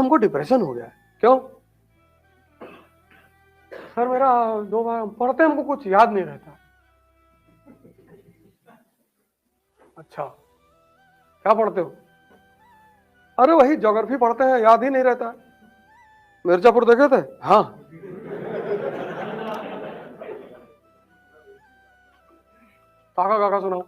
हमको डिप्रेशन हो गया है। क्यों सर? मेरा 2 बार पढ़ते हमको कुछ याद नहीं रहता। अच्छा, क्या पढ़ते हो? अरे वही ज्योग्राफी पढ़ते हैं, याद ही नहीं रहता। मिर्जापुर देखे थे? हाँ। काका काका सुनाओ।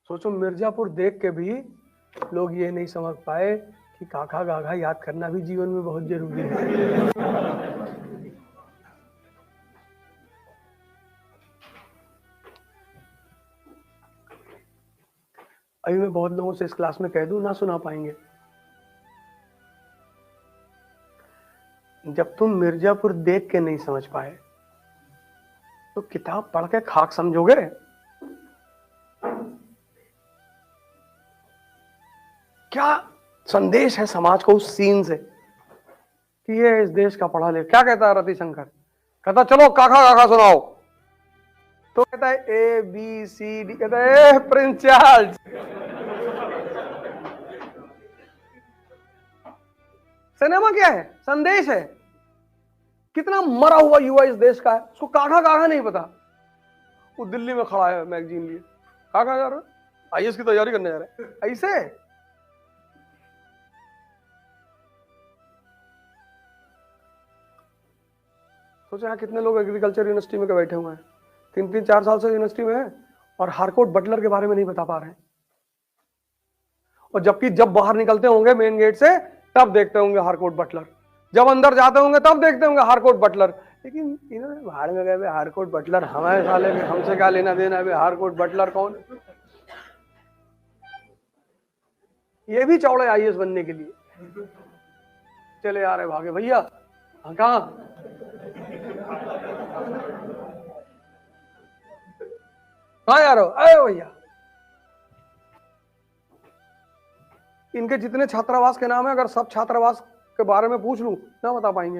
सोचो मिर्जापुर देख के भी लोग ये नहीं समझ पाए कि काका गागा याद करना भी जीवन में बहुत जरूरी है। अभी मैं बहुत लोगों से इस क्लास में कह दूं, ना सुना पाएंगे। जब तुम मिर्जापुर देख के नहीं समझ पाए तो किताब पढ़ के खाक समझोगे? क्या संदेश है समाज को उस सीन से कि ये इस देश का पढ़ा ले? क्या कहता है रतिशंकर? कहता चलो काका काका सुनाओ, तो कहता है ABCD, कहता है प्रिंस चार्ल्स। सिनेमा क्या है? संदेश है। कितना मरा हुआ युवा इस देश का है, उसको काका काका नहीं पता। वो दिल्ली में खड़ा है मैगजीन लिए, काका जा रहा है, IAS की तैयारी करने जा रहा है, ऐसे। सोचो यहाँ कितने लोग एग्रीकल्चर यूनिवर्सिटी में बैठे हुए हैं, 3-4 साल से यूनिवर्सिटी में है और हारकोर्ट बटलर के बारे में नहीं बता पा रहे हैं। और जबकि जब बाहर निकलते होंगे मेन गेट से तब देखते होंगे हारकोर्ट बटलर, जब अंदर जाते होंगे तब देखते होंगे हारकोर्ट बटलर। लेकिन इन्होंने बाहर में गए हारकोर्ट बटलर, हमारे साले में हमसे क्या लेना देना है? हारकोर्ट बटलर कौन? ये भी चौड़े IAS बनने के लिए चले आ रहे, भागे भैया। कहाँ? कहाँ जा रहे हो? अरे भैया, इनके जितने छात्रावास के नाम है, अगर सब छात्रावास के बारे में पूछ लूं ना बता पाएंगे।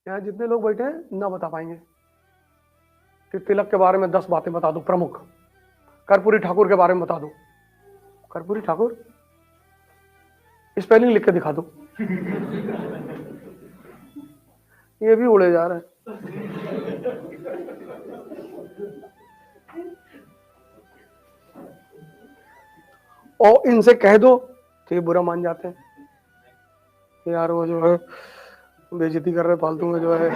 यहाँ जितने लोग बैठे हैं ना बता पाएंगे कि तिलक के बारे में 10 बातें बता दो प्रमुख, कर्पूरी ठाकुर के बारे में बता दो। कर्पूरी ठाकुर स्पेलिंग लिख के दिखा दो। ये भी उड़े जा रहे हैं। और इनसे कह दो तो ये बुरा मान जाते हैं, यार वो जो है बेइज्जती कर रहे फालतू में जो है।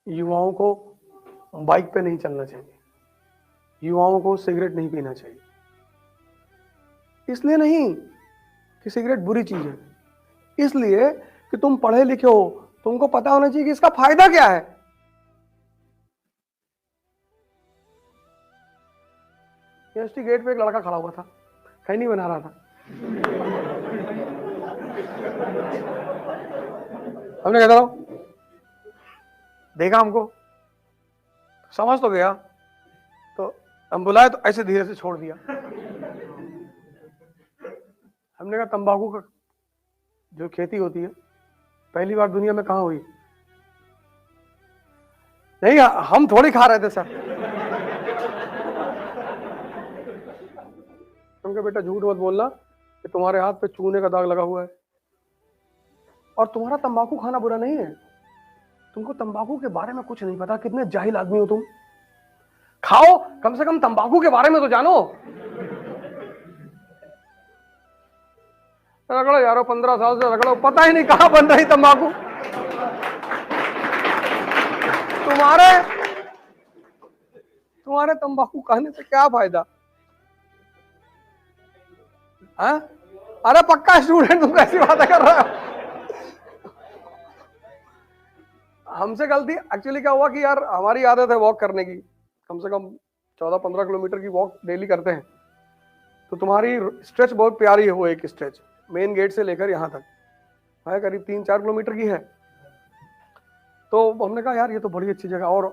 युवाओं को बाइक पे नहीं चलना चाहिए, युवाओं को सिगरेट नहीं पीना चाहिए। इसलिए नहीं कि सिगरेट बुरी चीज है, इसलिए कि तुम पढ़े लिखे हो, तुमको पता होना चाहिए कि इसका फायदा क्या है। यूनिवर्सिटी गेट पे एक लड़का खड़ा हुआ था, खैनी बना रहा था। हमने कहता रहो, देखा हमको, समझ तो गया, तो हम बुलाए तो ऐसे धीरे से छोड़ दिया। हमने कहा तंबाकू का जो खेती होती है पहली बार दुनिया में कहाँ हुई? नहीं, हम थोड़ी खा रहे थे सर। उनका बेटा झूठ मत बोलना कि तुम्हारे हाथ पे चूने का दाग लगा हुआ है। और तुम्हारा तंबाकू खाना बुरा नहीं है, तुमको तंबाकू के बारे में कुछ नहीं पता, कितने जाहिल आदमी हो तुम। खाओ, कम से कम तंबाकू के बारे में तो जानो। रगड़ो यारो, 15 साल से रगड़ो, पता ही नहीं कहां बन रही तंबाकू। तुम्हारे तंबाकू खाने से क्या फायदा? हाँ? अरे पक्का स्टूडेंट, तुम कैसी बातें कर रहे हो? हमसे गलती एक्चुअली क्या हुआ कि यार हमारी आदत है वॉक करने की, कम से कम 14-15 किलोमीटर की वॉक डेली करते हैं। तो तुम्हारी स्ट्रेच बहुत प्यारी है, वो एक स्ट्रेच मेन गेट से लेकर यहाँ तक है, करीब 3-4 किलोमीटर की है। तो हमने कहा यार ये तो बड़ी अच्छी जगह और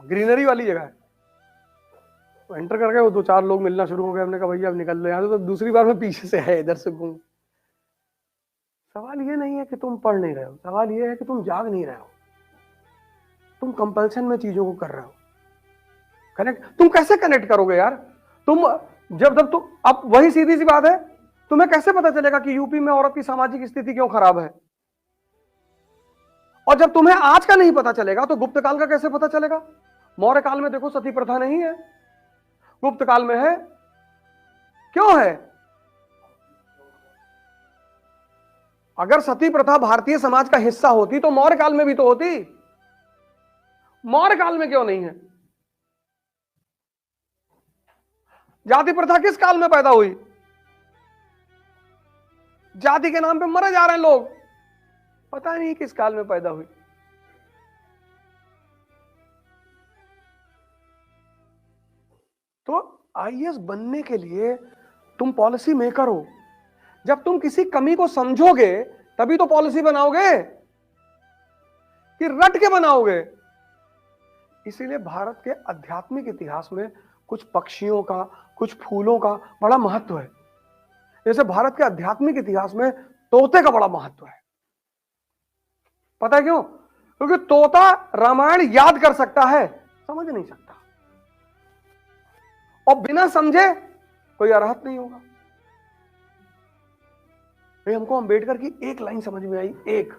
ग्रीनरी वाली जगह है। तो एंटर करके वो 2-4 लोग मिलना शुरू हो गए। हमने कहा भैया अब निकल लो यहाँ से, तो दूसरी बार मैं पीछे से है इधर से घूम। सवाल ये नहीं है कि तुम पढ़ नहीं रहे हो, सवाल ये है कि तुम जाग नहीं रहे हो, तुम कंपल्सन में चीजों को कर रहे हो। कनेक्ट तुम कैसे कनेक्ट करोगे यार? तुम जब तुम, अब वही सीधी सी बात है, तुम्हें कैसे पता चलेगा कि यूपी में औरत की सामाजिक स्थिति क्यों खराब है? और जब तुम्हें आज का नहीं पता चलेगा तो गुप्त काल का कैसे पता चलेगा? मौर्य काल में देखो सती प्रथा नहीं है, गुप्त काल में है। क्यों है? अगर सती प्रथा भारतीय समाज का हिस्सा होती तो मौर्य काल में भी तो होती, मौर्य काल में क्यों नहीं है? जाति प्रथा किस काल में पैदा हुई? जाति के नाम पे मरे जा रहे हैं लोग, पता नहीं किस काल में पैदा हुई। तो आईएएस बनने के लिए तुम पॉलिसी मेकर हो। जब तुम किसी कमी को समझोगे तभी तो पॉलिसी बनाओगे, कि रट के बनाओगे। इसीलिए भारत के आध्यात्मिक इतिहास में कुछ पक्षियों का, कुछ फूलों का बड़ा महत्व है। जैसे भारत के आध्यात्मिक इतिहास में तोते का बड़ा महत्व है। पता है क्यों? क्योंकि तोता रामायण याद कर सकता है, समझ नहीं सकता, और बिना समझे कोई अरहत नहीं होगा। भाई हमको अंबेडकर की एक लाइन समझ में आई, एक,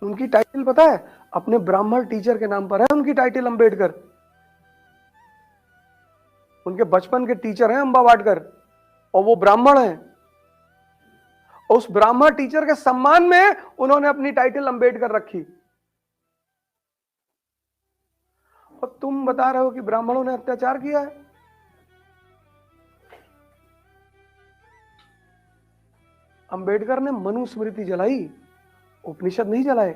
उनकी टाइटल पता है? अपने ब्राह्मण टीचर के नाम पर है उनकी टाइटल, अंबेडकर। उनके बचपन के टीचर हैं अंबा वाडकर, और वो ब्राह्मण हैं। उस ब्राह्मण टीचर के सम्मान में उन्होंने अपनी टाइटल अंबेडकर रखी। और तुम बता रहे हो कि ब्राह्मणों ने अत्याचार किया है। अंबेडकर ने मनुस्मृति जलाई, उपनिषद नहीं जलाए,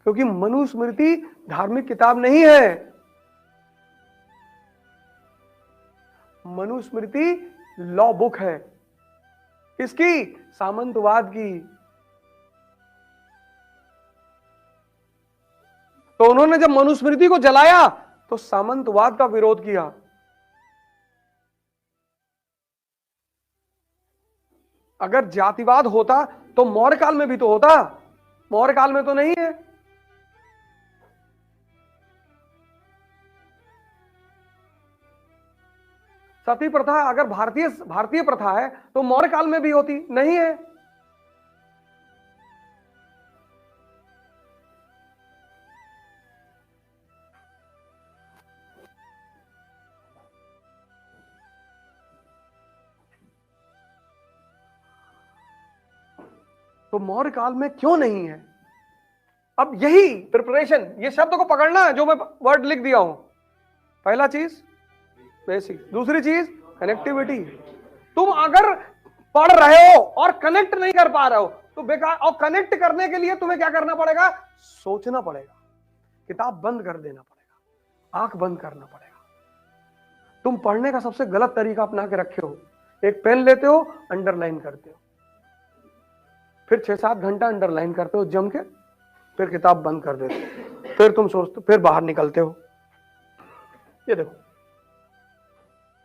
क्योंकि मनुस्मृति धार्मिक किताब नहीं है। मनुस्मृति लॉ बुक है। किसकी? सामंतवाद की। तो उन्होंने जब मनुस्मृति को जलाया तो सामंतवाद का विरोध किया। अगर जातिवाद होता तो मौर्य काल में भी तो होता, मौर्य काल में तो नहीं है। सती प्रथा अगर भारतीय प्रथा है तो मौर्य काल में भी होती, नहीं है। तो मौर्य काल में क्यों नहीं है? अब यही प्रिपरेशन, ये शब्द को पकड़ना है जो मैं वर्ड लिख दिया हूं। पहला चीज बेसिक, दूसरी चीज कनेक्टिविटी। तुम अगर पढ़ रहे हो और कनेक्ट नहीं कर पा रहे हो तो बेकार। और कनेक्ट करने के लिए तुम्हें क्या करना पड़ेगा? सोचना पड़ेगा, किताब बंद कर देना पड़ेगा, आंख बंद करना पड़ेगा। तुम पढ़ने का सबसे गलत तरीका अपना के रखे हो। एक पेन लेते हो, अंडरलाइन करते हो, फिर 6-7 घंटा अंडरलाइन करते हो जम के, फिर किताब बंद कर देते हो, फिर तुम सोचते, फिर बाहर निकलते हो। ये देखो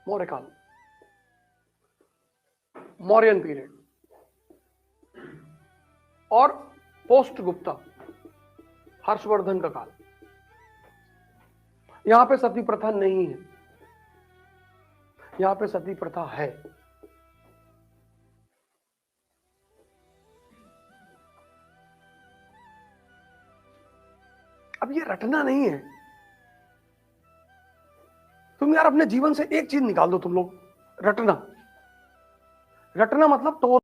मौर्य काल, मौर्यन पीरियड, और पोस्ट गुप्ता हर्षवर्धन का काल। यहां पे सती प्रथा नहीं है, यहां पे सती प्रथा है। अब ये रटना नहीं है। तुम यार अपने जीवन से एक चीज निकाल दो तुम लोग, रटना। रटना मतलब तो